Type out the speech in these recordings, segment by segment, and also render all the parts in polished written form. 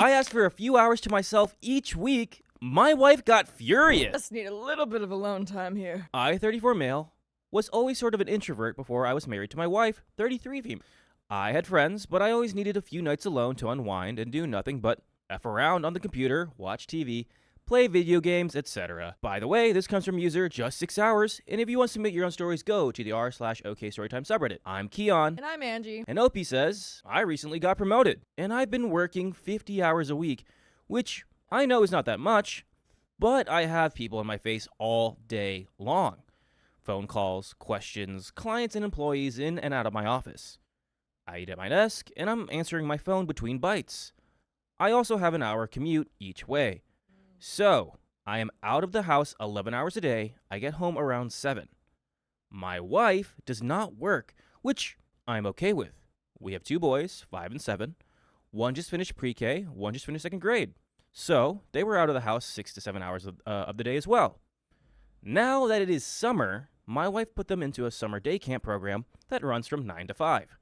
I asked for a few hours to myself each week. My wife got furious. Just need a little bit of alone time here. I, 34 male, was always sort of an introvert before I was married to my wife, 33 female. I had friends, but I always needed a few nights alone to unwind and do nothing but F around on the computer, watch TV, play video games, etc. By the way, this comes from user just 6 hours, and if you want to submit your own stories, go to the r/OK Storytime subreddit. I'm Keon. And I'm Angie. And OP says, I recently got promoted, and I've been working 50 hours a week, which I know is not that much, but I have people in my face all day long. Phone calls, questions, clients and employees in and out of my office. I eat at my desk, and I'm answering my phone between bites. I also have an hour commute each way. So, I am out of the house 11 hours a day. I get home around 7. My wife does not work, which I'm okay with. We have 2 boys, 5 and 7. One just finished pre-K, one just finished 2nd grade. So, they were out of the house 6 to 7 hours of the day as well. Now that it is summer, my wife put them into a summer day camp program that runs from 9 to 5.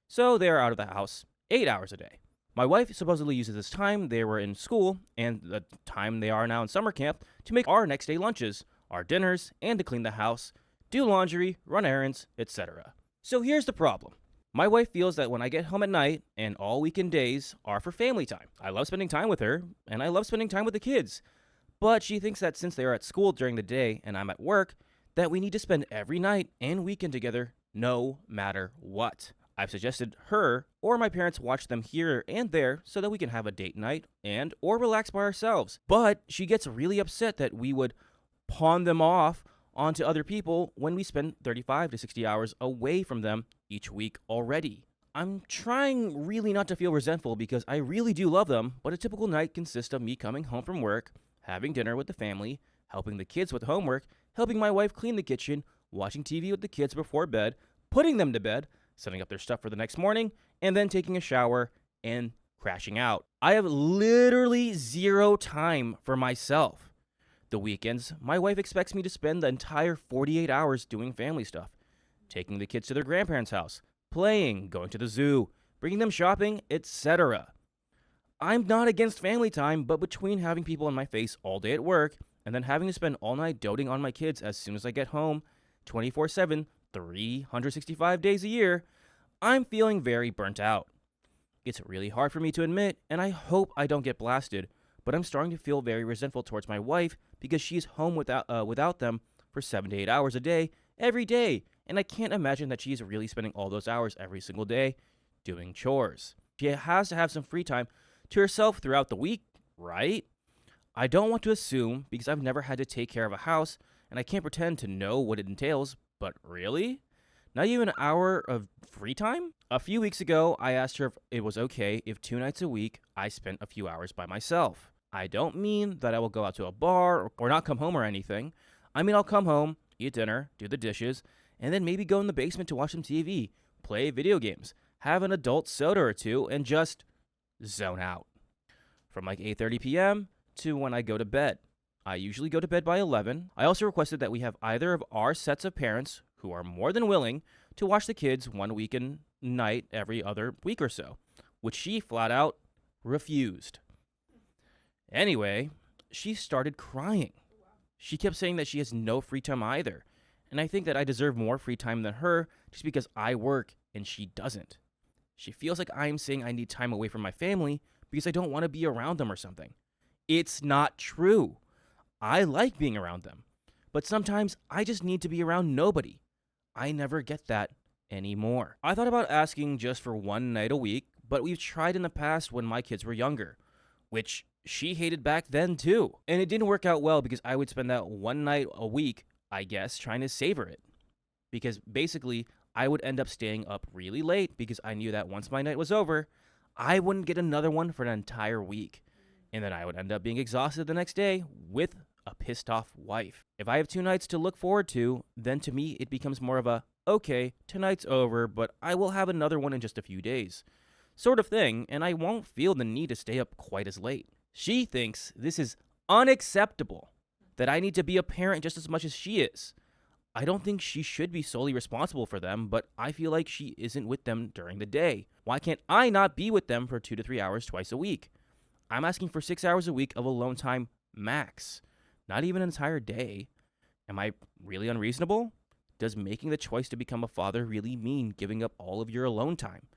So they are out of the house 8 hours a day. My wife supposedly uses this time they were in school and the time they are now in summer camp to make our next day lunches, our dinners, and to clean the house, do laundry, run errands, etc. So here's the problem. My wife feels that when I get home at night and all weekend days are for family time. I love spending time with her, and I love spending time with the kids. But she thinks that since they are at school during the day and I'm at work, that we need to spend every night and weekend together no matter what. I've suggested her or my parents watch them here and there so that we can have a date night and or relax by ourselves. But she gets really upset that we would pawn them off onto other people when we spend 35 to 60 hours away from them each week already. I'm trying really not to feel resentful because I really do love them, but a typical night consists of me coming home from work, having dinner with the family, helping the kids with homework, helping my wife clean the kitchen, watching TV with the kids before bed, putting them to bed, setting up their stuff for the next morning, and then taking a shower and crashing out. I have literally 0 time for myself. The weekends, my wife expects me to spend the entire 48 hours doing family stuff, taking the kids to their grandparents' house, playing, going to the zoo, bringing them shopping, etc. I'm not against family time, but between having people in my face all day at work and then having to spend all night doting on my kids as soon as I get home, 24/7, 365 days a year, I'm feeling very burnt out. It's really hard for me to admit, and I hope I don't get blasted, but I'm starting to feel very resentful towards my wife because she's home without them for 7 to 8 hours a day, every day, and I can't imagine that she's really spending all those hours every single day doing chores. She has to have some free time to herself throughout the week, right? I don't want to assume because I've never had to take care of a house, and I can't pretend to know what it entails, but really? Not even an hour of free time? A few weeks ago, I asked her if it was okay if 2 nights a week I spent a few hours by myself. I don't mean that I will go out to a bar or not come home or anything. I mean I'll come home, eat dinner, do the dishes, and then maybe go in the basement to watch some TV, play video games, have an adult soda or 2, and just zone out. From like 8:30 p.m. to when I go to bed. I usually go to bed by 11. I also requested that we have either of our sets of parents, who are more than willing, to watch the kids one weekend night every other week or so, which she flat out refused. Anyway, she started crying. She kept saying that she has no free time either, and I think that I deserve more free time than her just because I work and she doesn't. She feels like I am saying I need time away from my family because I don't want to be around them or something. It's not true. I like being around them, but sometimes I just need to be around nobody. I never get that anymore. I thought about asking just for 1 night a week, but we've tried in the past when my kids were younger, which she hated back then too. And it didn't work out well because I would spend that 1 night a week, I guess, trying to savor it. Because basically, I would end up staying up really late because I knew that once my night was over, I wouldn't get another one for an entire week. And then I would end up being exhausted the next day with a pissed off wife. If I have 2 nights to look forward to, then to me it becomes more of a, okay, tonight's over, but I will have another one in just a few days sort of thing, and I won't feel the need to stay up quite as late. She thinks this is unacceptable, that I need to be a parent just as much as she is. I don't think she should be solely responsible for them, but I feel like she isn't with them during the day. Why can't I not be with them for 2 to 3 hours twice a week? I'm asking for 6 hours a week of alone time max, not even an entire day. Am I really unreasonable? Does making the choice to become a father really mean giving up all of your alone time?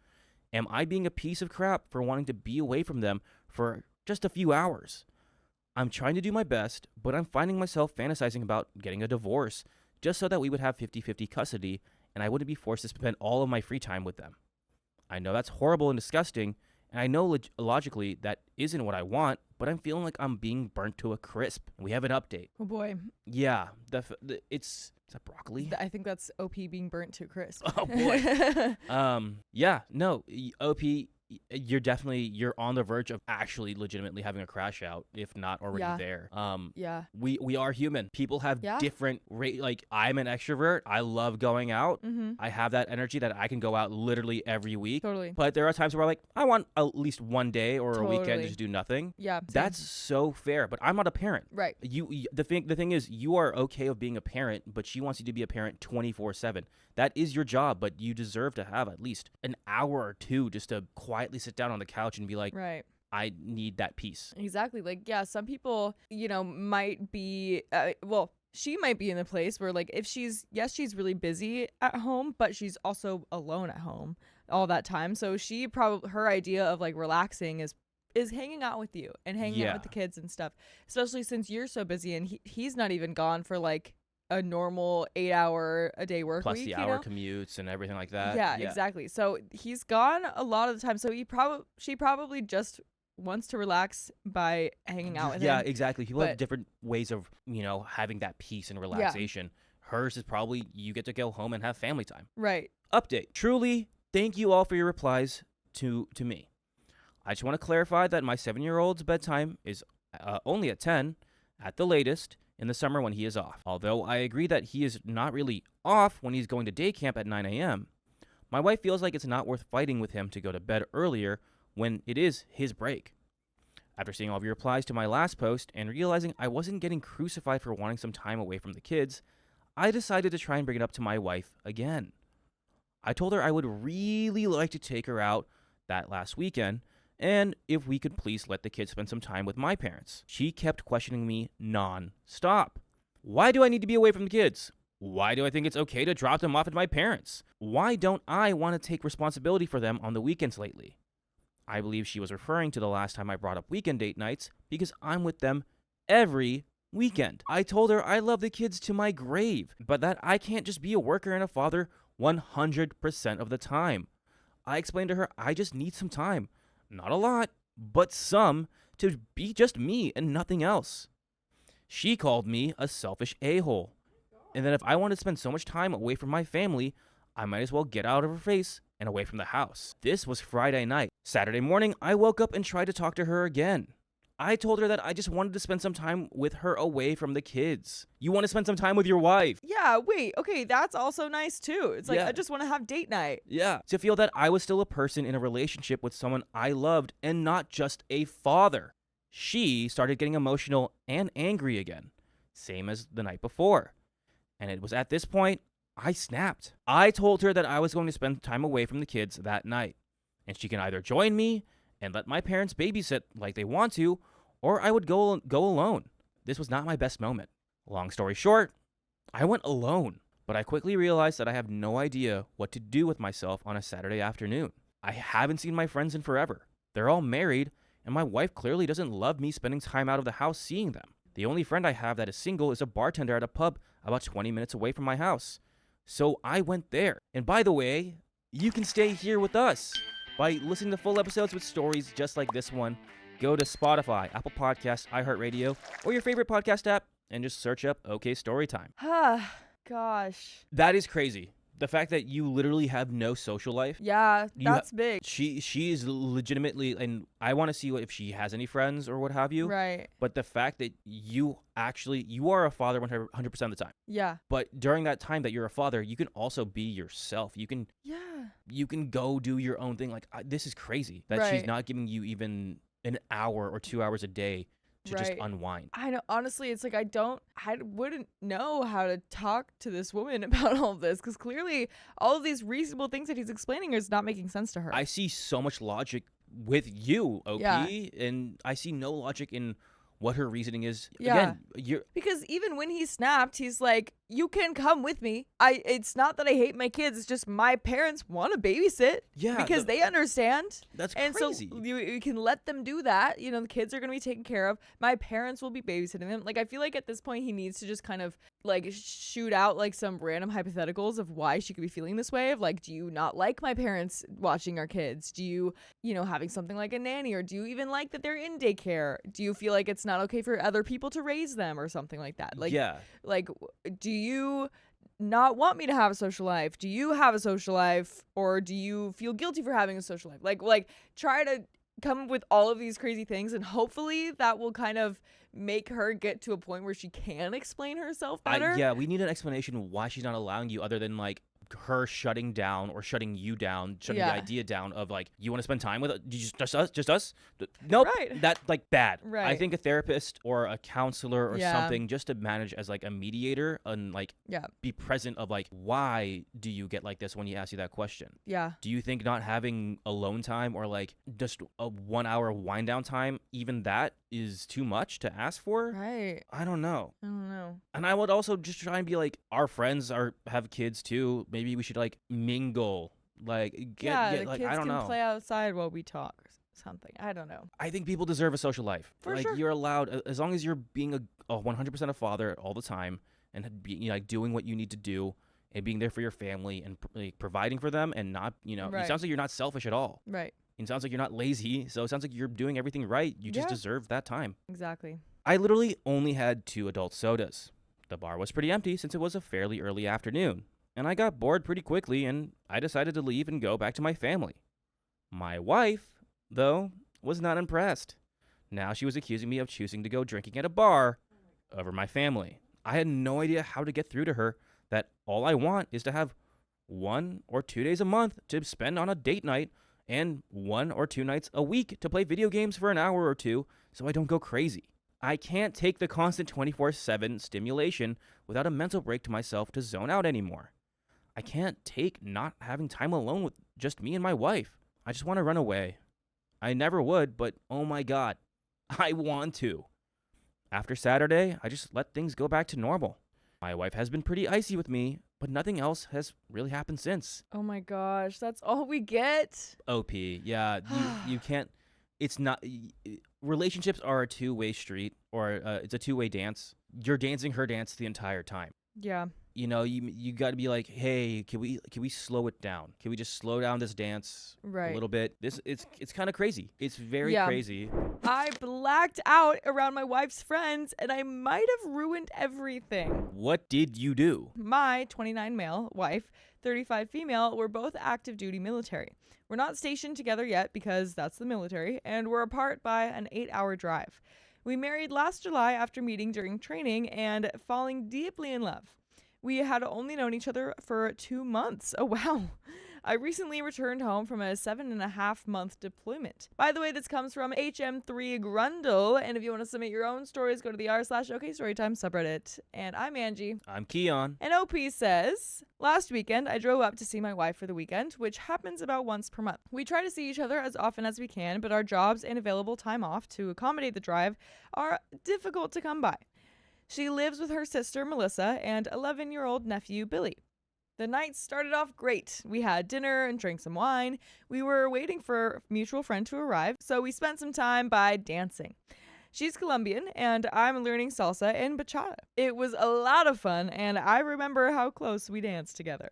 Am I being a piece of crap for wanting to be away from them for just a few hours? I'm trying to do my best, but I'm finding myself fantasizing about getting a divorce just so that we would have 50-50 custody and I wouldn't be forced to spend all of my free time with them. I know that's horrible and disgusting, and I know logically that isn't what I want, but I'm feeling like I'm being burnt to a crisp. We have an update. Oh boy. Yeah, is that broccoli? I think that's OP being burnt to a crisp. Oh boy. Yeah, no, OP, you're on the verge of actually legitimately having a crash out, if not already there. Yeah. We are human. People have Yeah. different like I'm an extrovert. I love going out. Mm-hmm. I have that energy that I can go out literally every week. Totally. But there are times where I'm like, I want at least one day or a weekend to Totally. just do nothing. Yeah. same. That's so fair, but I'm not a parent. right. The thing is, you are okay of being a parent, but she wants you to be a parent 24/7. That is your job, but you deserve to have at least an hour or two just to quietly sit down on the couch and be like, Right. I need that peace. Exactly. Like, yeah, some people, might be, she might be in the place where, like, if she's really busy at home, but she's also alone at home all that time. So her idea of like relaxing is hanging out with you and hanging out with the kids and stuff, especially since you're so busy and he's not even gone for like a normal 8-hour a day work Plus week, the hour commutes and everything like that. Yeah, exactly. So he's gone a lot of the time. So she probably just wants to relax by hanging out with him. Yeah, exactly. People have But- different ways of, having that peace and relaxation. Hers is probably you get to go home and have family time. Right. Update. Truly, thank you all for your replies to me. I just want to clarify that my 7-year-old's bedtime is only at 10 at the latest in the summer when he is off. Although I agree that he is not really off when he's going to day camp at 9 a.m., my wife feels like it's not worth fighting with him to go to bed earlier when it is his break. After seeing all of your replies to my last post and realizing I wasn't getting crucified for wanting some time away from the kids, I decided to try and bring it up to my wife again. I told her I would really like to take her out that last weekend, and if we could please let the kids spend some time with my parents. She kept questioning me non-stop. Why do I need to be away from the kids? Why do I think it's okay to drop them off at my parents? Why don't I want to take responsibility for them on the weekends lately? I believe she was referring to the last time I brought up weekend date nights because I'm with them every weekend. I told her I love the kids to my grave, but that I can't just be a worker and a father 100% of the time. I explained to her I just need some time. Not a lot, but some, to be just me and nothing else. She called me a selfish a-hole, and that if I wanted to spend so much time away from my family, I might as well get out of her face and away from the house. This was Friday night. Saturday morning, I woke up and tried to talk to her again. I told her that I just wanted to spend some time with her away from the kids. You want to spend some time with your wife. Yeah, wait, okay, that's also nice too. It's like, Yeah. I just want to have date night. Yeah. To feel that I was still a person in a relationship with someone I loved and not just a father. She started getting emotional and angry again, same as the night before. And it was at this point I snapped. I told her that I was going to spend time away from the kids that night, and she can either join me and let my parents babysit like they want to, or I would go alone. This was not my best moment. Long story short, I went alone, but I quickly realized that I have no idea what to do with myself on a Saturday afternoon. I haven't seen my friends in forever. They're all married, and my wife clearly doesn't love me spending time out of the house seeing them. The only friend I have that is single is a bartender at a pub about 20 minutes away from my house. So I went there. And by the way, you can stay here with us by listening to full episodes with stories just like this one. Go to Spotify, Apple Podcasts, iHeartRadio, or your favorite podcast app and just search up OK Storytime. Ah, gosh. That is crazy. The fact that you literally have no social life. Yeah, that's big. She is legitimately, and I want to see if she has any friends or what have you. Right. But the fact that you are a father 100% of the time. Yeah. But during that time that you're a father, you can also be yourself. You can go do your own thing. Like, this is crazy that she's Right. not giving you even an hour or 2 hours a day to just Right. unwind. I know. Honestly, it's like I wouldn't know how to talk to this woman about all of this because clearly all of these reasonable things that he's explaining is not making sense to her. I see so much logic with you, OP, Yeah. and I see no logic in what her reasoning is. Yeah. Again, Because even when he snapped, he's like, you can come with me. It's not that I hate my kids. It's just my parents want to babysit because they understand. that's And crazy. so you can let them do that. You know, the kids are going to be taken care of. My parents will be babysitting them. Like, I feel like at this point he needs to just kind of like shoot out like some random hypotheticals of why she could be feeling this way. Of like, do you not like my parents watching our kids? Do you, having something like a nanny? Or do you even like that they're in daycare? Do you feel like it's not okay for other people to raise them or something like that? Like, like, do you not want me to have a social life? Do you have a social life? Or do you feel guilty for having a social life? Like try to come up with all of these crazy things, and hopefully that will kind of make her get to a point where she can explain herself better. We need an explanation why she's not allowing you, other than like her shutting down or shutting you down, shutting the idea down of like, you want to spend time with just us? Nope. Right. That's like bad. Right. I think a therapist or a counselor or something, just to manage as like a mediator and like be present of like, why do you get like this when he asks you that question? Yeah. Do you think not having alone time or like just a 1 hour wind down time, even that is too much to ask for? Right. I don't know. And And I would also just try and be like, our friends have kids too. Maybe we should like mingle, like get the like, kids I don't can know. play outside while we talk or something. I don't know. I think people deserve a social life. For like sure. You're allowed, as long as you're being a 100% a father all the time and like doing what you need to do and being there for your family and like, providing for them and not, Right. It sounds like you're not selfish at all. Right. It sounds like you're not lazy. So it sounds like you're doing everything right. You just Yeah. deserve that time. Exactly. I literally only had 2 adult sodas. The bar was pretty empty since it was a fairly early afternoon, and I got bored pretty quickly and I decided to leave and go back to my family. My wife, though, was not impressed. Now she was accusing me of choosing to go drinking at a bar over my family. I had no idea how to get through to her that all I want is to have 1 or 2 days a month to spend on a date night and 1 or 2 nights a week to play video games for an hour or two so I don't go crazy. I can't take the constant 24/7 stimulation without a mental break to myself to zone out anymore. I can't take not having time alone with just me and my wife. I just want to run away. I never would, but oh my God, I want to. After Saturday, I just let things go back to normal. My wife has been pretty icy with me, but nothing else has really happened since. Oh my gosh, that's all we get. OP, yeah, you can't. It's not. Relationships are a two-way street, or it's a two-way dance. You're dancing her dance the entire time. Yeah. You got to be like, hey, can we slow it down? Can we just slow down this dance a little bit? It's kind of crazy. It's very crazy. I blacked out around my wife's friends, and I might have ruined everything. What did you do? My 29 male wife, 35 female, were both active duty military. We're not stationed together yet because that's the military, and we're apart by an 8-hour drive. We married last July after meeting during training and falling deeply in love. We had only known each other for 2 months. Oh, wow. I recently returned home from a 7.5-month deployment. By the way, this comes from HM3 Grundle, and if you want to submit your own stories, go to the r/OKStorytime subreddit. And I'm Angie. I'm Keon. And OP says, last weekend, I drove up to see my wife for the weekend, which happens about once per month. We try to see each other as often as we can, but our jobs and available time off to accommodate the drive are difficult to come by. She lives with her sister, Melissa, and 11-year-old nephew, Billy. The night started off great. We had dinner and drank some wine. We were waiting for a mutual friend to arrive, so we spent some time by dancing. She's Colombian, and I'm learning salsa and bachata. It was a lot of fun, and I remember how close we danced together.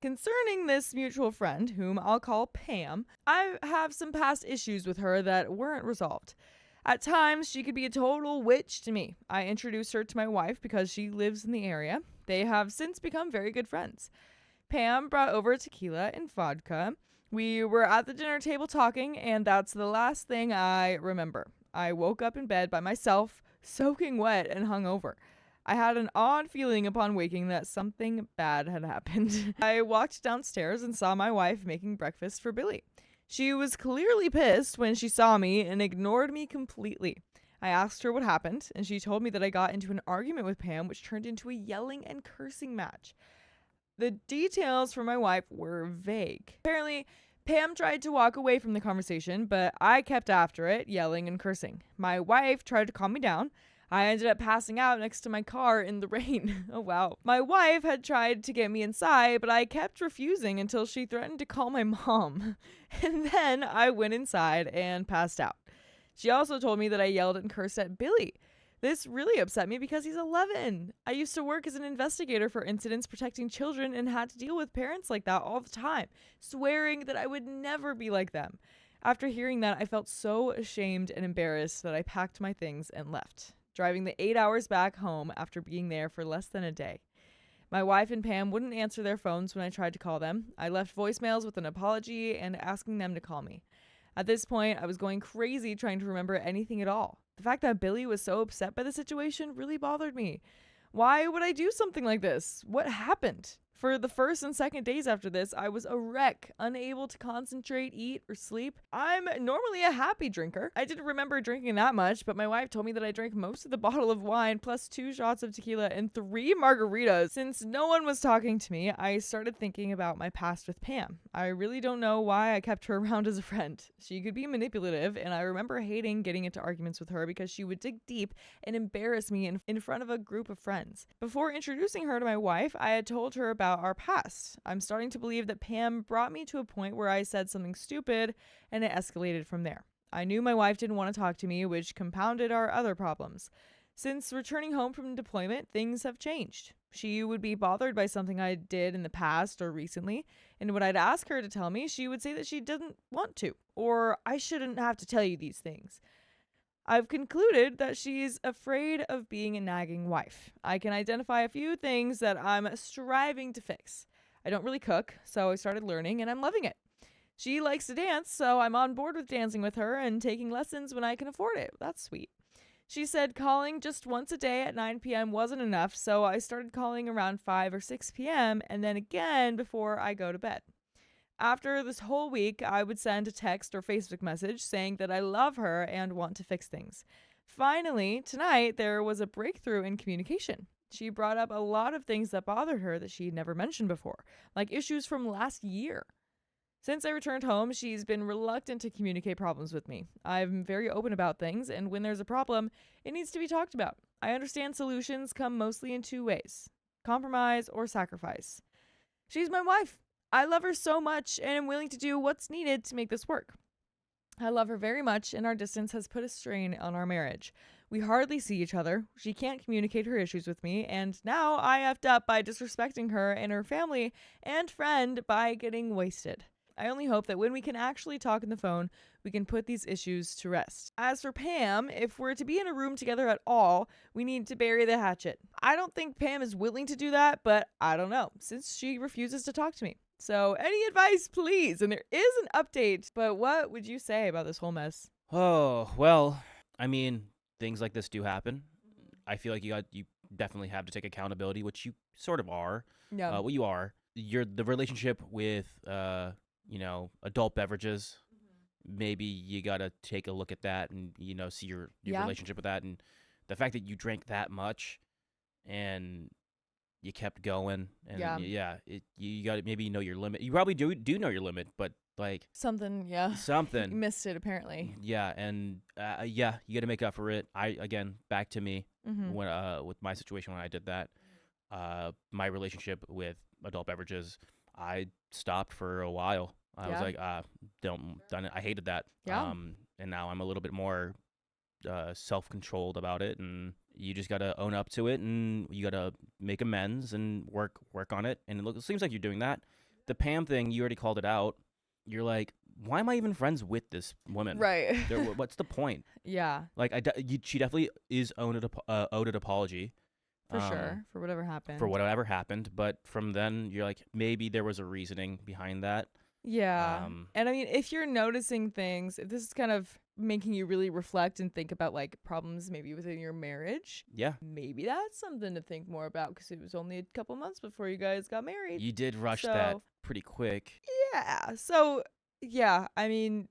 Concerning this mutual friend, whom I'll call Pam, I have some past issues with her that weren't resolved. At times, she could be a total witch to me. I introduced her to my wife because she lives in the area. They have since become very good friends. Pam brought over tequila and vodka. We were at the dinner table talking, and that's the last thing I remember. I woke up in bed by myself, soaking wet and hungover. I had an odd feeling upon waking that something bad had happened. I walked downstairs and saw my wife making breakfast for Billy. She was clearly pissed when she saw me and ignored me completely. I asked her what happened, and she told me that I got into an argument with Pam, which turned into a yelling and cursing match. The details for my wife were vague. Apparently, Pam tried to walk away from the conversation, but I kept after it, yelling and cursing. My wife tried to calm me down. I ended up passing out next to my car in the rain. Oh, wow. My wife had tried to get me inside, but I kept refusing until she threatened to call my mom. And then I went inside and passed out. She also told me that I yelled and cursed at Billy. This really upset me because he's 11. I used to work as an investigator for incidents protecting children and had to deal with parents like that all the time, swearing that I would never be like them. After hearing that, I felt so ashamed and embarrassed that I packed my things and left, driving the 8 hours back home after being there for less than a day. My wife and Pam wouldn't answer their phones when I tried to call them. I left voicemails with an apology and asking them to call me. At this point, I was going crazy trying to remember anything at all. The fact that Billy was so upset by the situation really bothered me. Why would I do something like this? What happened? For the first and second days after this, I was a wreck, unable to concentrate, eat, or sleep. I'm normally a happy drinker. I didn't remember drinking that much, but my wife told me that I drank most of the bottle of wine plus 2 shots of tequila and 3 margaritas. Since no one was talking to me, I started thinking about my past with Pam. I really don't know why I kept her around as a friend. She could be manipulative, and I remember hating getting into arguments with her because she would dig deep and embarrass me in front of a group of friends. Before introducing her to my wife, I had told her about our past. I'm starting to believe that Pam brought me to a point where I said something stupid and it escalated from there. I knew my wife didn't want to talk to me, which compounded our other problems. Since returning home from deployment, things have changed. She would be bothered by something I did in the past or recently, and when I'd ask her to tell me, she would say that she doesn't want to, or I shouldn't have to tell you these things. I've concluded that she's afraid of being a nagging wife. I can identify a few things that I'm striving to fix. I don't really cook, so I started learning and I'm loving it. She likes to dance, so I'm on board with dancing with her and taking lessons when I can afford it. That's sweet. She said calling just once a day at 9 p.m. wasn't enough, so I started calling around 5 or 6 p.m. and then again before I go to bed. After this whole week, I would send a text or Facebook message saying that I love her and want to fix things. Finally, tonight, there was a breakthrough in communication. She brought up a lot of things that bothered her that she'd never mentioned before, like issues from last year. Since I returned home, she's been reluctant to communicate problems with me. I'm very open about things, and when there's a problem, it needs to be talked about. I understand solutions come mostly in 2 ways: compromise or sacrifice. She's my wife. I love her so much and am willing to do what's needed to make this work. I love her very much, and our distance has put a strain on our marriage. We hardly see each other. She can't communicate her issues with me, and now I effed up by disrespecting her and her family and friend by getting wasted. I only hope that when we can actually talk on the phone, we can put these issues to rest. As for Pam, if we're to be in a room together at all, we need to bury the hatchet. I don't think Pam is willing to do that, but I don't know, since she refuses to talk to me. So any advice, please? And there is an update, but what would you say about this whole mess? Oh, well, I mean, things like this do happen. I feel like you definitely have to take accountability, which you sort of are. Yeah. What you are. The relationship with adult beverages. Maybe you got to take a look at that and see your relationship with that, and the fact that you drank that much and you kept going, and you got to maybe know your limit. You probably do know your limit, but like something. You missed it apparently. Yeah, and you got to make up for it. Back to me when with my situation when I did that. My relationship with adult beverages, I stopped for a while. I was like, done it. I hated that. Yeah. And now I'm a little bit more self-controlled about it, and you just got to own up to it, and you got to make amends and work on it. And it seems like you're doing that. The Pam thing, you already called it out. You're like, why am I even friends with this woman? Right. What's the point? Yeah. Like, she definitely is owed an apology. For sure. For whatever happened. But from then, you're like, maybe there was a reasoning behind that. Yeah. And I mean, if you're noticing things, if this is kind of making you really reflect and think about like problems maybe within your marriage, maybe that's something to think more about, because it was only a couple months before you guys got married. You did rush that pretty quick. Yeah. So, yeah, I mean,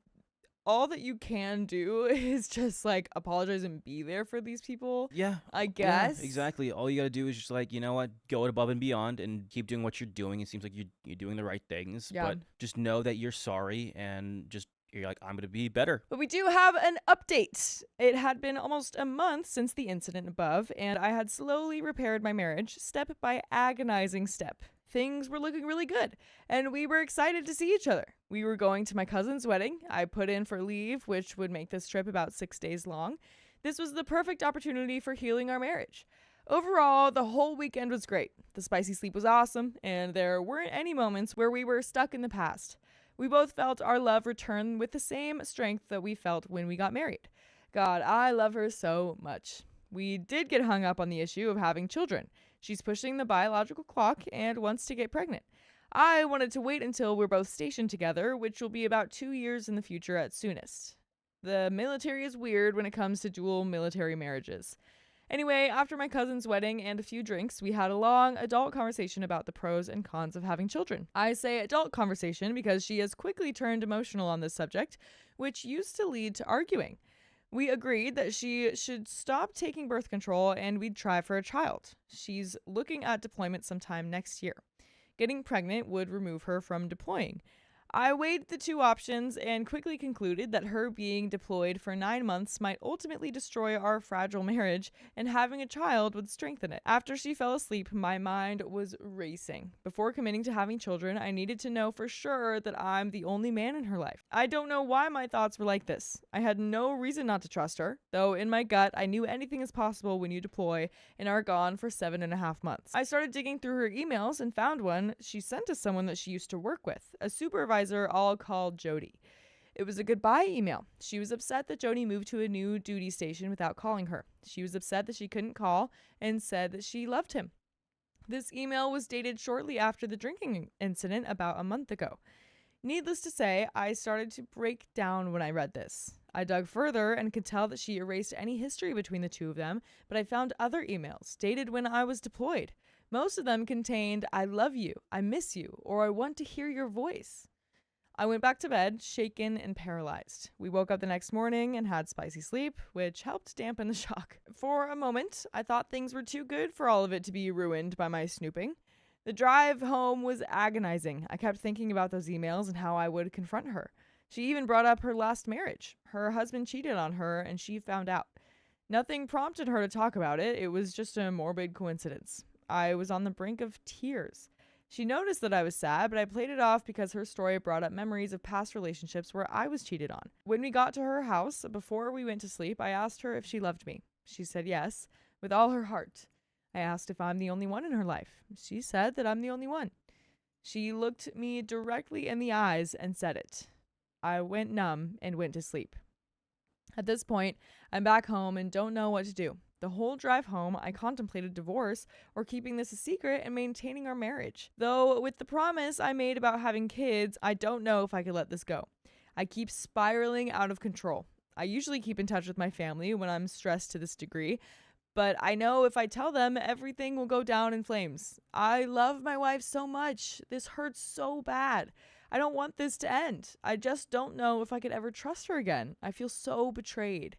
all that you can do is just like apologize and be there for these people. Yeah. I guess. Yeah, exactly. All you got to do is just like, you know what, go above and beyond and keep doing what you're doing. It seems like you're doing the right things, Yeah. but just know that you're sorry and just you're like, I'm going to be better. But we do have an update. It had been almost a month since the incident above, and I had slowly repaired my marriage step by agonizing step. Things were looking really good, and we were excited to see each other. We were going to my cousin's wedding. I put in for leave, which would make this trip about 6 days long. This was the perfect opportunity for healing our marriage. Overall, the whole weekend was great. The spicy sleep was awesome, and there weren't any moments where we were stuck in the past. We both felt our love return with the same strength that we felt when we got married. God, I love her so much. We did get hung up on the issue of having children. She's pushing the biological clock and wants to get pregnant. I wanted to wait until we're both stationed together, which will be about 2 years in the future at soonest. The military is weird when it comes to dual military marriages. Anyway, after my cousin's wedding and a few drinks, we had a long adult conversation about the pros and cons of having children. I say adult conversation because she has quickly turned emotional on this subject, which used to lead to arguing. We agreed that she should stop taking birth control and we'd try for a child. She's looking at deployment sometime next year. Getting pregnant would remove her from deploying. I weighed the two options and quickly concluded that her being deployed for 9 months might ultimately destroy our fragile marriage, and having a child would strengthen it. After she fell asleep, my mind was racing. Before committing to having children, I needed to know for sure that I'm the only man in her life. I don't know why my thoughts were like this. I had no reason not to trust her, though in my gut, I knew anything is possible when you deploy and are gone for 7.5 months. I started digging through her emails and found one she sent to someone that she used to work with, a supervisor all called Jody. It was a goodbye email. She was upset that Jody moved to a new duty station without calling her. She was upset that she couldn't call and said that she loved him. This email was dated shortly after the drinking incident about a month ago. Needless to say, I started to break down when I read this. I dug further and could tell that she erased any history between the two of them, but I found other emails dated when I was deployed. Most of them contained, "I love you," "I miss you," or "I want to hear your voice." I went back to bed, shaken and paralyzed. We woke up the next morning and had spicy sleep, which helped dampen the shock. For a moment, I thought things were too good for all of it to be ruined by my snooping. The drive home was agonizing. I kept thinking about those emails and how I would confront her. She even brought up her last marriage. Her husband cheated on her and she found out. Nothing prompted her to talk about it. It was just a morbid coincidence. I was on the brink of tears. She noticed that I was sad, but I played it off because her story brought up memories of past relationships where I was cheated on. When we got to her house, before we went to sleep, I asked her if she loved me. She said yes, with all her heart. I asked if I'm the only one in her life. She said that I'm the only one. She looked me directly in the eyes and said it. I went numb and went to sleep. At this point, I'm back home and don't know what to do. The whole drive home, I contemplated divorce or keeping this a secret and maintaining our marriage. Though with the promise I made about having kids, I don't know if I could let this go. I keep spiraling out of control. I usually keep in touch with my family when I'm stressed to this degree, but I know if I tell them, everything will go down in flames. I love my wife so much. This hurts so bad. I don't want this to end. I just don't know if I could ever trust her again. I feel so betrayed.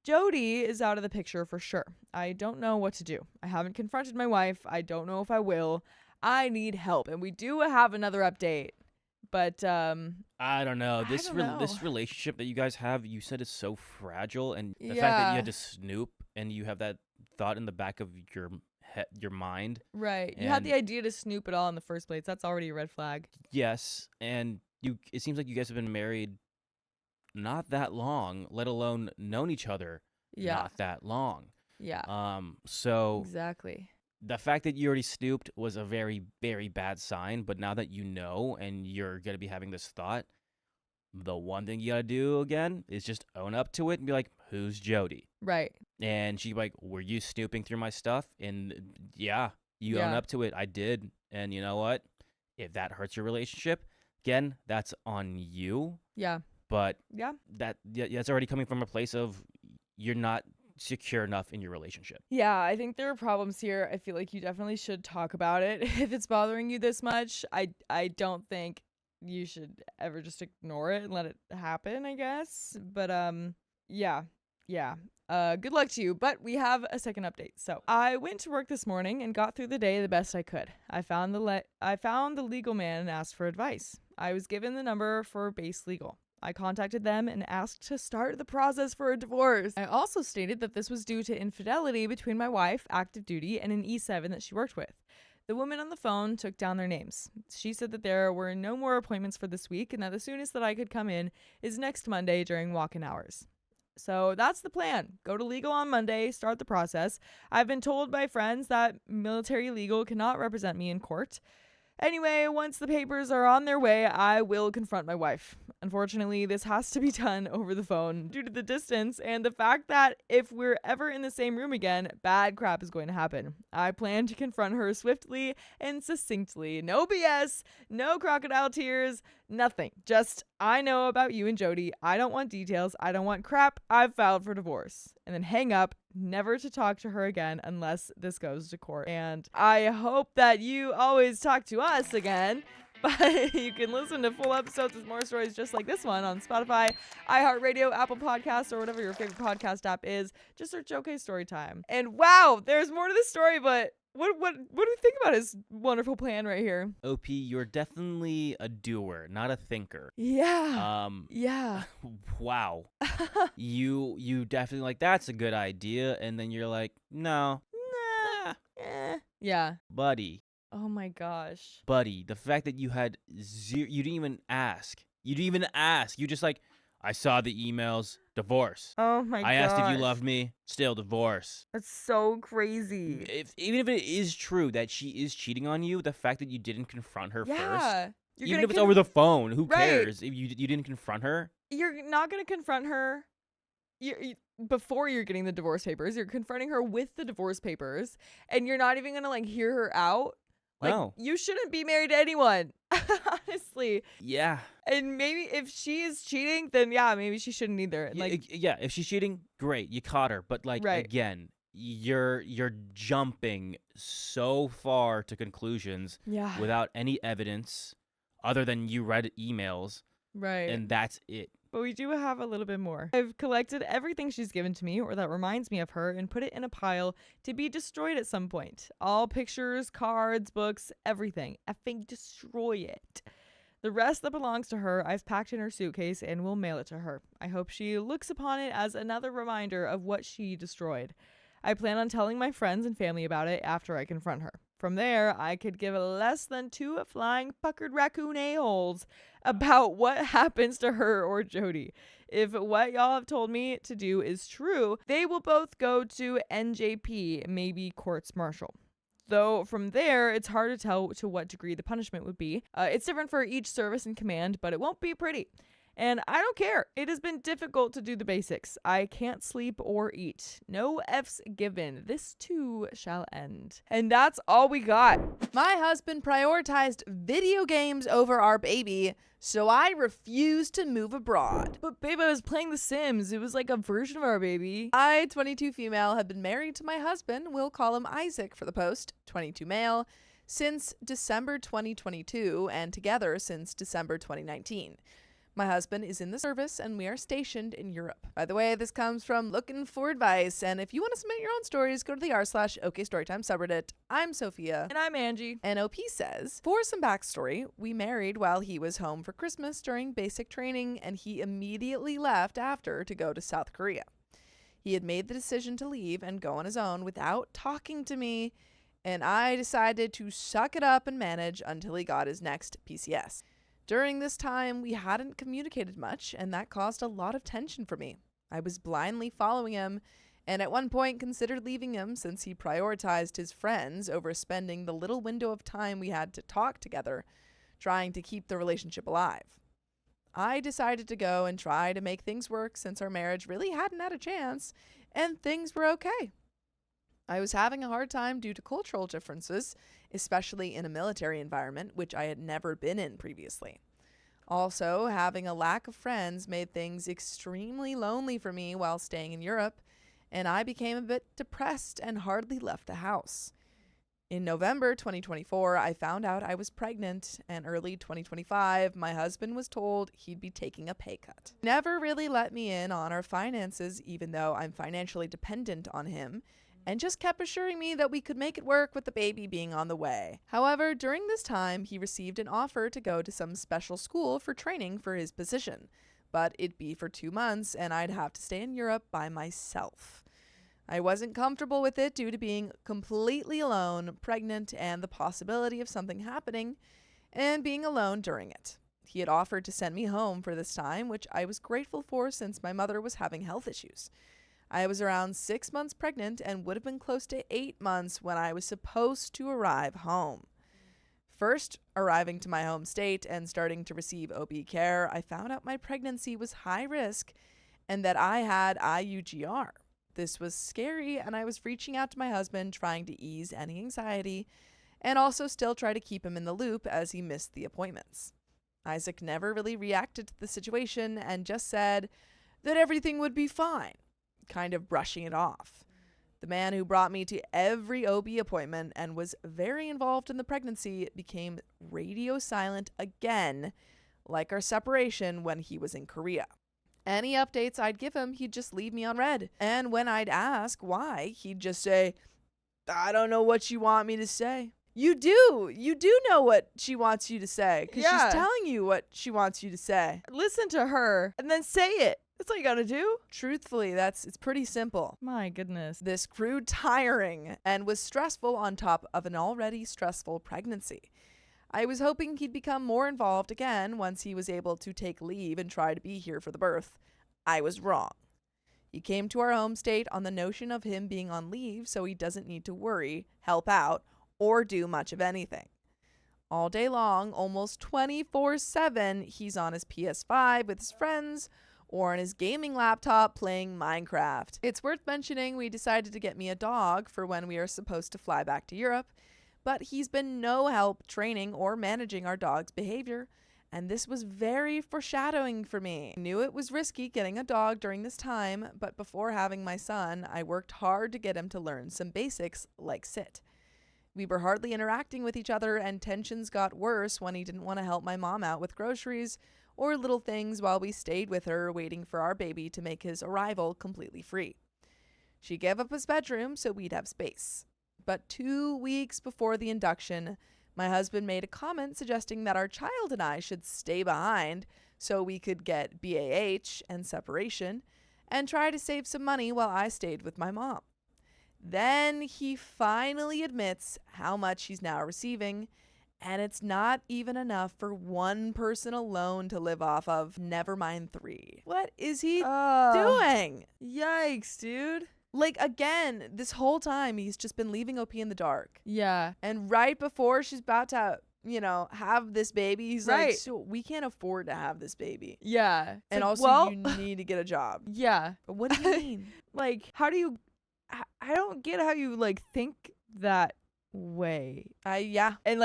Jody is out of the picture for sure. I don't know what to do. I haven't confronted my wife. I don't know if I will. I need help. And we do have another update. But I don't know. This relationship that you guys have, you said is so fragile, and the fact that you had to snoop and you have that thought in the back of your mind. Right. You had the idea to snoop at all in the first place. That's already a red flag. Yes, and it seems like you guys have been married not that long, let alone known each other not that long. Yeah. So exactly. The fact that you already snooped was a very, very bad sign, but now that you know and you're going to be having this thought, the one thing you got to do again is just own up to it and be like, who's Jody? Right. And she's like, were you snooping through my stuff? And yeah, you own up to it. I did. And you know what? If that hurts your relationship, again, that's on you. Yeah. But that's already coming from a place of you're not secure enough in your relationship. Yeah, I think there are problems here. I feel like you definitely should talk about it if it's bothering you this much. I don't think you should ever just ignore it and let it happen, I guess. But yeah. Good luck to you. But we have a second update. So I went to work this morning and got through the day the best I could. I found the legal man and asked for advice. I was given the number for Base Legal. I contacted them and asked to start the process for a divorce. I also stated that this was due to infidelity between my wife, active duty, and an E7 that she worked with. The woman on the phone took down their names. She said that there were no more appointments for this week and that the soonest that I could come in is next Monday during walk-in hours. So that's the plan. Go to legal on Monday, start the process. I've been told by friends that military legal cannot represent me in court. Anyway, once the papers are on their way, I will confront my wife. Unfortunately, this has to be done over the phone due to the distance and the fact that if we're ever in the same room again, bad crap is going to happen. I plan to confront her swiftly and succinctly. No BS, no crocodile tears, nothing. Just, I know about you and Jody. I don't want details. I don't want crap. I've filed for divorce. And then hang up, never to talk to her again unless this goes to court. And I hope that you always talk to us again. But you can listen to full episodes with more stories just like this one on Spotify, iHeartRadio, Apple Podcasts, or whatever your favorite podcast app is. Just search OK Storytime. And wow, there's more to the story, but what do we think about his wonderful plan right here? OP, you're definitely a doer, not a thinker. Yeah. Yeah. Wow. you definitely like, that's a good idea, and then you're like, no. Nah. Yeah. Buddy. Oh my gosh. Buddy, the fact that you had you didn't even ask. You didn't even ask. You just like, I saw the emails, divorce. Oh my gosh. I asked if you loved me, still divorce. That's so crazy. Even if it is true that she is cheating on you, the fact that you didn't confront her first. Even if it's over the phone, who cares if you didn't confront her? You're not going to confront her before you're getting the divorce papers. You're confronting her with the divorce papers, and you're not even going to like hear her out. Like, no. You shouldn't be married to anyone, honestly. Yeah. And maybe if she is cheating, then yeah, maybe she shouldn't either. Like, yeah, if she's cheating, great, you caught her. But like, again, you're jumping so far to conclusions without any evidence other than you read emails. Right. And that's it. But we do have a little bit more. I've collected everything she's given to me or that reminds me of her and put it in a pile to be destroyed at some point. All pictures, cards, books, everything. Effing destroy it. The rest that belongs to her, I've packed in her suitcase and will mail it to her. I hope she looks upon it as another reminder of what she destroyed. I plan on telling my friends and family about it after I confront her. From there, I could give less than 2 flying puckered raccoon a-holes about what happens to her or Jody. If what y'all have told me to do is true, they will both go to NJP, maybe courts-martial. Though from there, it's hard to tell to what degree the punishment would be. It's different for each service and command, but it won't be pretty. And I don't care. It has been difficult to do the basics. I can't sleep or eat. No F's given. This too shall end. And that's all we got. My husband prioritized video games over our baby, so I refused to move abroad. But babe, I was playing The Sims. It was like a version of our baby. I, 22 female, have been married to my husband, we'll call him Isaac for the post, 22 male, since December 2022 and together since December 2019. My husband is in the service and we are stationed in Europe. By the way, this comes from Looking for Advice. And if you want to submit your own stories, go to the r/OKStorytime subreddit. I'm Sophia. And I'm Angie. And OP says, for some backstory, we married while he was home for Christmas during basic training, and he immediately left after to go to South Korea. He had made the decision to leave and go on his own without talking to me, and I decided to suck it up and manage until he got his next PCS. During this time, we hadn't communicated much, and that caused a lot of tension for me. I was blindly following him, and at one point considered leaving him since he prioritized his friends over spending the little window of time we had to talk together, trying to keep the relationship alive. I decided to go and try to make things work since our marriage really hadn't had a chance, and things were okay. I was having a hard time due to cultural differences, especially in a military environment, which I had never been in previously. Also, having a lack of friends made things extremely lonely for me while staying in Europe, and I became a bit depressed and hardly left the house. In November 2024, I found out I was pregnant, and early 2025, my husband was told he'd be taking a pay cut. Never really let me in on our finances, even though I'm financially dependent on him, and just kept assuring me that we could make it work with the baby being on the way. However, during this time, he received an offer to go to some special school for training for his position, but it'd be for 2 months, and I'd have to stay in Europe by myself. I wasn't comfortable with it due to being completely alone, pregnant, and the possibility of something happening, and being alone during it. He had offered to send me home for this time, which I was grateful for since my mother was having health issues. I was around 6 months pregnant and would have been close to 8 months when I was supposed to arrive home. First, arriving to my home state and starting to receive OB care, I found out my pregnancy was high risk and that I had IUGR. This was scary, and I was reaching out to my husband trying to ease any anxiety and also still try to keep him in the loop as he missed the appointments. Isaac never really reacted to the situation and just said that everything would be fine, kind of brushing it off. The man who brought me to every OB appointment and was very involved in the pregnancy became radio silent again, like our separation when he was in Korea. Any updates I'd give him, he'd just leave me on red. And when I'd ask why, he'd just say, I don't know what you want me to say. You do know what she wants you to say, because she's telling you what she wants you to say. Listen to her and then say it. That's all you gotta do. Truthfully, it's pretty simple. My goodness. This grew tiring and was stressful on top of an already stressful pregnancy. I was hoping he'd become more involved again once he was able to take leave and try to be here for the birth. I was wrong. He came to our home state on the notion of him being on leave so he doesn't need to worry, help out, or do much of anything. All day long, almost 24/7, he's on his PS5 with his friends or on his gaming laptop playing Minecraft. It's worth mentioning we decided to get me a dog for when we are supposed to fly back to Europe, but he's been no help training or managing our dog's behavior, and this was very foreshadowing for me. I knew it was risky getting a dog during this time, but before having my son, I worked hard to get him to learn some basics like sit. We were hardly interacting with each other, and tensions got worse when he didn't want to help my mom out with groceries or little things while we stayed with her waiting for our baby to make his arrival completely free. She gave up his bedroom so we'd have space. But 2 weeks before the induction, my husband made a comment suggesting that our child and I should stay behind so we could get BAH and separation and try to save some money while I stayed with my mom. Then he finally admits how much he's now receiving, and it's not even enough for one person alone to live off of, never mind 3. What is he doing? Yikes, dude. Like, again, this whole time he's just been leaving OP in the dark. Yeah. And right before she's about to, have this baby, he's like, so we can't afford to have this baby. Yeah. And also, you need to get a job. Yeah. But what do you mean? Like, how do you... I don't get how you, think that way. Yeah. And,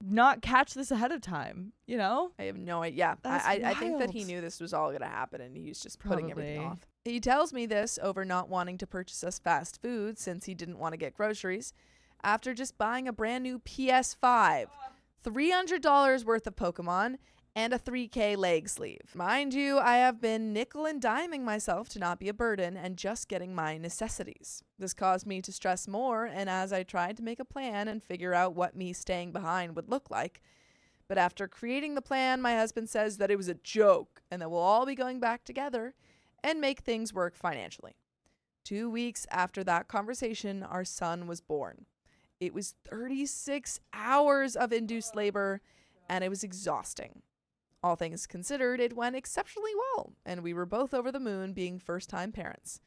not catch this ahead of time, I have no idea. Yeah. I think that he wild. knew this was all going to happen, and he's just putting everything Probably. off. He tells me this over not wanting to purchase us fast food since he didn't want to get groceries after just buying a brand new PS5, $300 worth of Pokemon, and a $3K leg sleeve. Mind you, I have been nickel and diming myself to not be a burden and just getting my necessities. This caused me to stress more, and as I tried to make a plan and figure out what me staying behind would look like, but after creating the plan, my husband says that it was a joke and that we'll all be going back together and make things work financially. 2 weeks after that conversation, our son was born. It was 36 hours of induced labor, and it was exhausting. All things considered, it went exceptionally well, and we were both over the moon being first-time parents.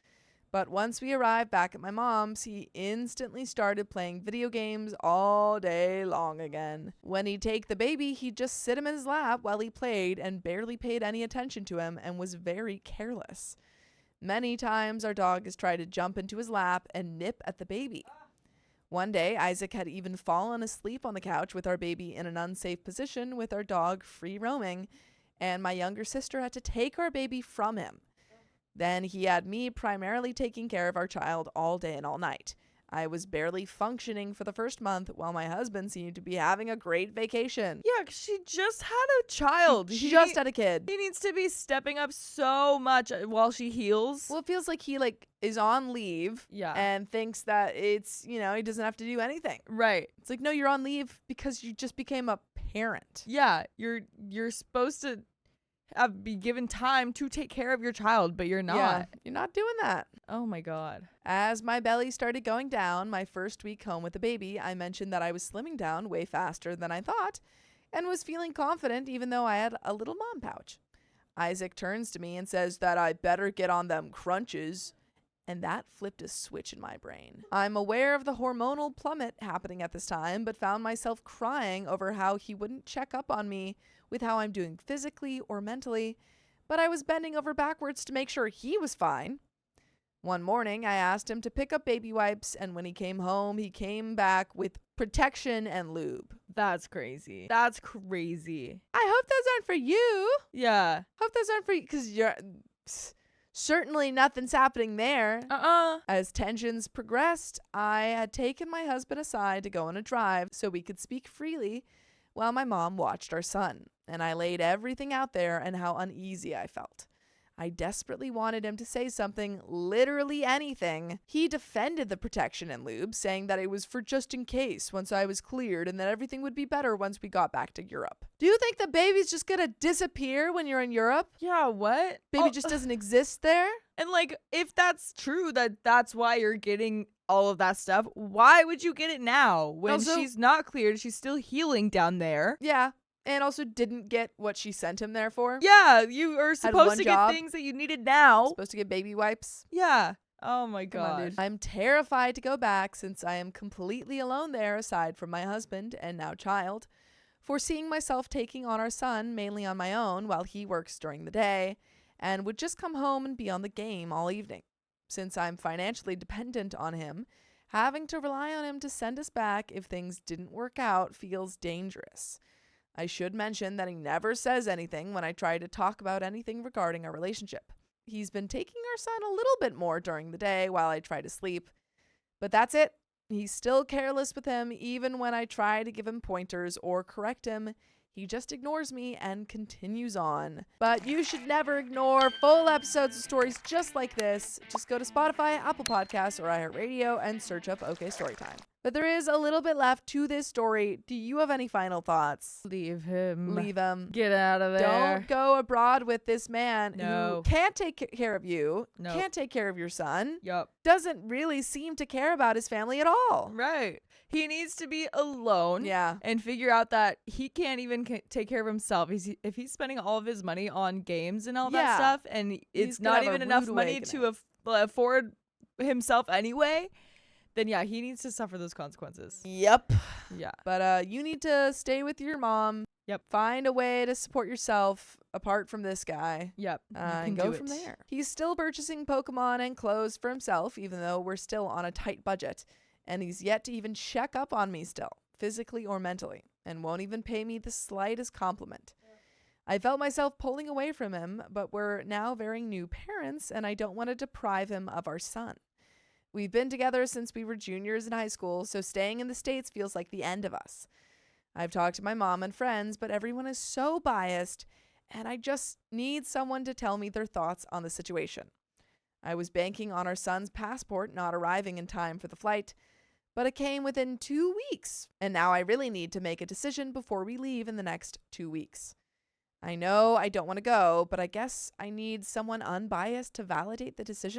But once we arrived back at my mom's, he instantly started playing video games all day long again. When he'd take the baby, he'd just sit him in his lap while he played and barely paid any attention to him and was very careless. Many times our dog has tried to jump into his lap and nip at the baby. One day, Isaac had even fallen asleep on the couch with our baby in an unsafe position with our dog free roaming, and my younger sister had to take our baby from him. Then he had me primarily taking care of our child all day and all night. I was barely functioning for the first month while my husband seemed to be having a great vacation. Yeah, 'cause she just had a child. She just had a kid. He needs to be stepping up so much while she heals. Well, it feels like he is on leave Yeah. and thinks that it's, he doesn't have to do anything. Right. It's like, no, you're on leave because you just became a parent. Yeah, you're supposed to be given time to take care of your child, but you're not. Yeah, you're not doing that. Oh my God. As my belly started going down my first week home with the baby, I mentioned that I was slimming down way faster than I thought and was feeling confident even though I had a little mom pouch. Isaac turns to me and says that I better get on them crunches, and that flipped a switch in my brain. I'm aware of the hormonal plummet happening at this time, but found myself crying over how he wouldn't check up on me with how I'm doing physically or mentally, but I was bending over backwards to make sure he was fine. One morning, I asked him to pick up baby wipes, and when he came home, he came back with protection and lube. That's crazy. That's crazy. I hope those aren't for you. Yeah. Hope those aren't for you, because certainly nothing's happening there. As tensions progressed, I had taken my husband aside to go on a drive so we could speak freely while my mom watched our son, and I laid everything out there and how uneasy I felt. I desperately wanted him to say something, literally anything. He defended the protection and lube, saying that it was for just in case once I was cleared and that everything would be better once we got back to Europe. Do you think the baby's just gonna disappear when you're in Europe? Yeah, what? Baby just doesn't exist there? And if that's true, that's why you're getting all of that stuff, why would you get it now when Also, she's not cleared? She's still healing down there. Yeah. And also didn't get what she sent him there for. Yeah, you are one supposed to job. get things that you needed now. Supposed to get baby wipes. Yeah. Oh my Come on, God. dude. I'm terrified to go back since I am completely alone there aside from my husband and now child, foreseeing myself taking on our son mainly on my own while he works during the day and would just come home and be on the game all evening. Since I'm financially dependent on him, having to rely on him to send us back if things didn't work out feels dangerous. I should mention that he never says anything when I try to talk about anything regarding our relationship. He's been taking our son a little bit more during the day while I try to sleep. But that's it. He's still careless with him even when I try to give him pointers or correct him. He just ignores me and continues on. But you should never ignore full episodes of stories just like this. Just go to Spotify, Apple Podcasts, or iHeartRadio and search up OK Storytime. But there is a little bit left to this story. Do you have any final thoughts? Leave him. Leave him. Get out of there. Don't go abroad with this man No. who can't take care of you, No. can't take care of your son, Yup. doesn't really seem to care about his family at all. Right. He needs to be alone. Yeah. And figure out that he can't even take care of himself. If he's spending all of his money on games and all that Yeah. stuff, and it's He's gonna not have a even enough rude money awakening. to afford himself anyway, then yeah, he needs to suffer those consequences. Yep. Yeah. But you need to stay with your mom. Yep. Find a way to support yourself apart from this guy. Yep. You And can go do from it. there. He's still purchasing Pokemon and clothes for himself, even though we're still on a tight budget. And he's yet to even check up on me still, physically or mentally, and won't even pay me the slightest compliment. I felt myself pulling away from him, but we're now very new parents, and I don't want to deprive him of our son. We've been together since we were juniors in high school, so staying in the States feels like the end of us. I've talked to my mom and friends, but everyone is so biased, and I just need someone to tell me their thoughts on the situation. I was banking on our son's passport not arriving in time for the flight, but it came within 2 weeks, and now I really need to make a decision before we leave in the next 2 weeks. I know I don't want to go, but I guess I need someone unbiased to validate the decision.